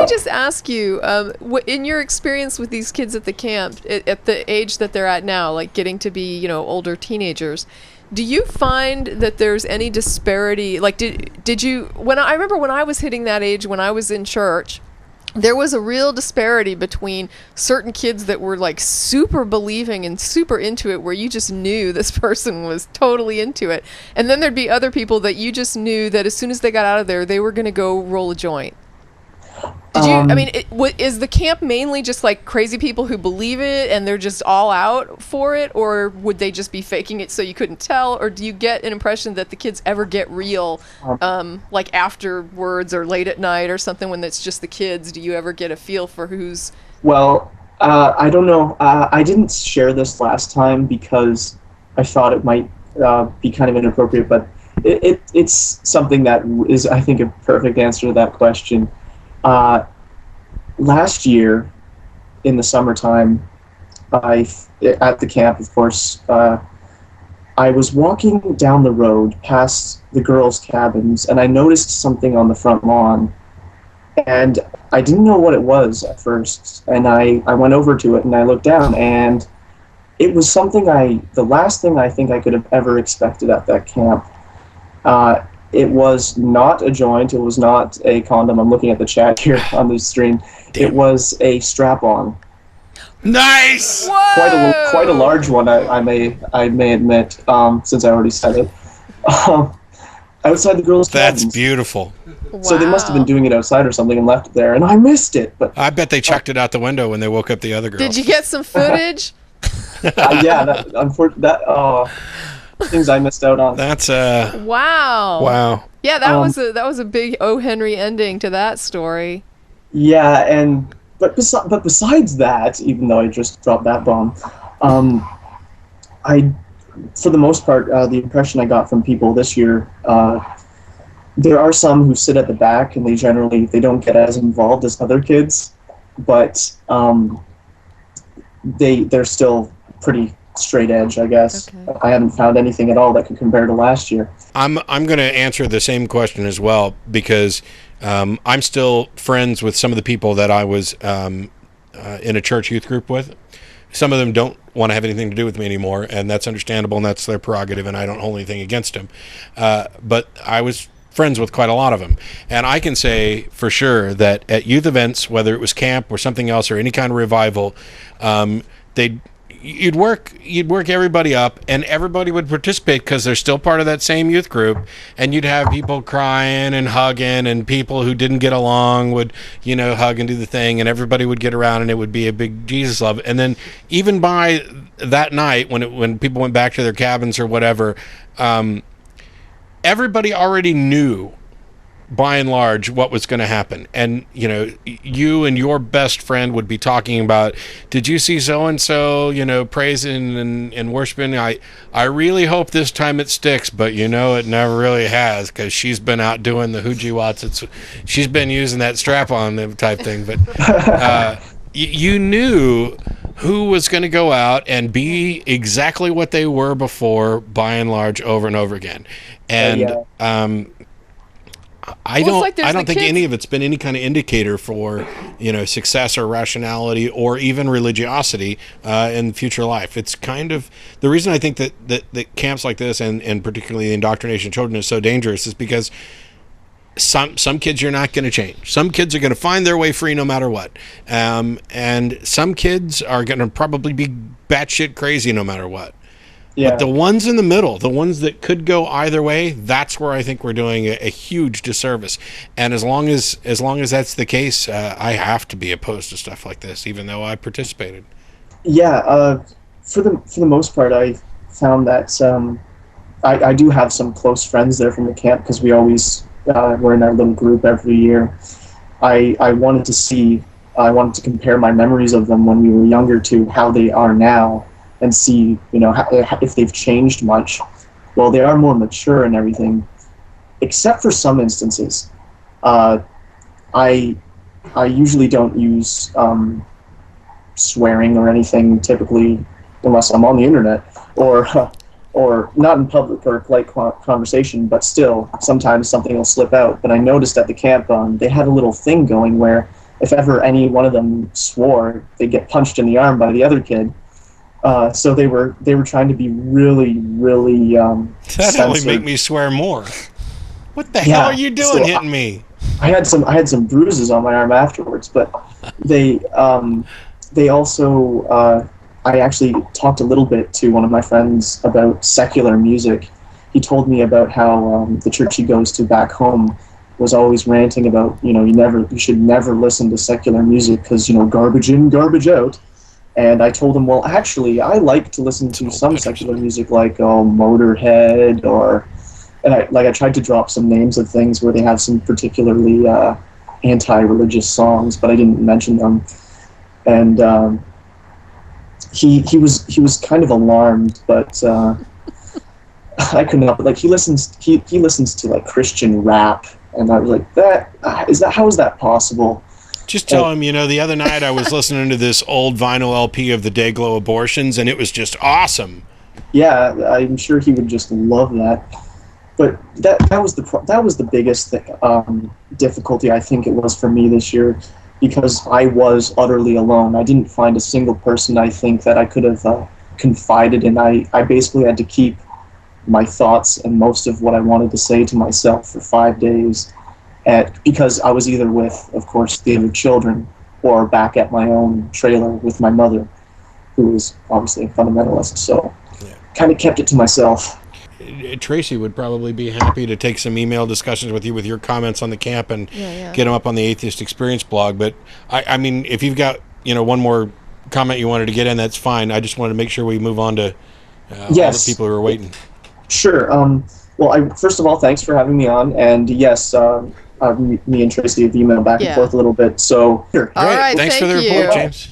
just ask you, in your experience with these kids at the camp, at the age that they're at now, like getting to be, older teenagers, do you find that there's any disparity? Like, did you, I remember when I was hitting that age, when I was in church, there was a real disparity between certain kids that were like super believing and super into it, where you just knew this person was totally into it. And then there'd be other people that you just knew that as soon as they got out of there, they were going to go roll a joint. Is the camp mainly just like crazy people who believe it and they're just all out for it? Or would they just be faking it so you couldn't tell? Or do you get an impression that the kids ever get real, like afterwards or late at night or something, when it's just the kids? Do you ever get a feel for who's... Well, I don't know. I didn't share this last time because I thought it might be kind of inappropriate, but it's something that is, I think, a perfect answer to that question. Last year, in the summertime, at the camp, of course, I was walking down the road past the girls' cabins, and I noticed something on the front lawn, and I didn't know what it was at first, and I went over to it, and I looked down, and it was something the last thing I think I could have ever expected at that camp. It was not a joint. It was not a condom. I'm looking at the chat here on the stream. It was a strap-on. Nice. Quite a large one. I may admit, since I already said it. Outside the girls' cabins. That's beautiful. Wow. So they must have been doing it outside or something and left it there, and I missed it. But I bet they chucked it out the window when they woke up the other girls. Did you get some footage? yeah, things I missed out on. That's wow. Yeah, that was a big O. Henry ending to that story. Yeah, but besides that, even though I just dropped that bomb, for the most part, the impression I got from people this year, there are some who sit at the back and they don't get as involved as other kids, but they're still pretty straight edge, I guess. Okay. I haven't found anything at all that could compare to last year. I'm going to answer the same question as well, because I'm still friends with some of the people that I was in a church youth group with. Some of them don't want to have anything to do with me anymore, and that's understandable, and that's their prerogative, and I don't hold anything against them. But I was friends with quite a lot of them, and I can say for sure that at youth events, whether it was camp or something else or any kind of revival, you'd work everybody up, and everybody would participate because they're still part of that same youth group, and you'd have people crying and hugging, and people who didn't get along would hug and do the thing, and everybody would get around, and it would be a big Jesus love. And then even by that night, when people went back to their cabins or whatever, everybody already knew by and large what was going to happen. And you and your best friend would be talking about, did you see so and so praising and worshiping? I really hope this time it sticks, but it never really has, because she's been out doing the hoogie watts. She's been using that strap on type thing. But you knew who was going to go out and be exactly what they were before, by and large, over and over again. And I don't think any of it's been any kind of indicator for success or rationality or even religiosity in future life. It's kind of the reason I think that camps like this and particularly the indoctrination of children is so dangerous is because some kids you're not going to change. Some kids are going to find their way free no matter what, and some kids are going to probably be batshit crazy no matter what. Yeah. But the ones in the middle, the ones that could go either way, that's where I think we're doing a huge disservice. And as long as that's the case, I have to be opposed to stuff like this, even though I participated. Yeah, for the most part, I found that I do have some close friends there from the camp, because we always were in our little group every year. I wanted to compare my memories of them when we were younger to how they are now, and see, if they've changed much. Well, they are more mature and everything, except for some instances. I usually don't use swearing or anything typically, unless I'm on the internet or not in public or polite conversation. But still, sometimes something will slip out. But I noticed at the camp, they had a little thing going where if ever any one of them swore, they'd get punched in the arm by the other kid. So they were trying to be really, really That only censored. make me swear more. What the hell are you doing hitting me? I had some bruises on my arm afterwards, but they also I actually talked a little bit to one of my friends about secular music. He told me about how the church he goes to back home was always ranting about, you should never listen to secular music because, garbage in, garbage out. And I told him, well, actually, I like to listen to some secular music like Motorhead and I tried to drop some names of things where they have some particularly anti-religious songs, but I didn't mention them. And he was kind of alarmed, but I couldn't help it. Like he listens to like Christian rap, and I was like, how is that possible? Just tell him, the other night I was listening to this old vinyl LP of the Dayglow Abortions, and it was just awesome. Yeah, I'm sure he would just love that. But that was the biggest difficulty I think it was for me this year, because I was utterly alone. I didn't find a single person I think that I could have confided in. I basically had to keep my thoughts and most of what I wanted to say to myself for 5 days, because I was either with, of course, the other children or back at my own trailer with my mother, who is obviously a fundamentalist. So kind of kept it to myself. Tracie would probably be happy to take some email discussions with you with your comments on the camp and get them up on the Atheist Experience blog. But I mean, if you've got one more comment you wanted to get in, that's fine. I just wanted to make sure we move on to all the people who are waiting. Sure. Well, first of all, thanks for having me on. And yes, me and Tracie have emailed back and forth a little bit. So here. All right, thanks for the report, James.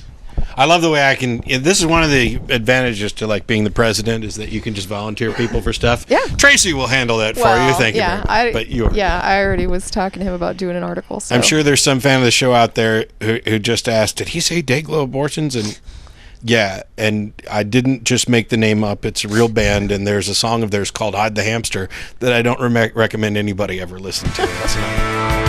I love the way I can. This is one of the advantages to like being the president, is that you can just volunteer people for stuff. Yeah. Tracie will handle that for you. Thank you. I already was talking to him about doing an article. So. I'm sure there's some fan of the show out there who just asked, did he say Dayglow Abortions? And and I didn't just make the name up. It's a real band, and there's a song of theirs called Hide the Hamster that I don't recommend anybody ever listen to. That's not.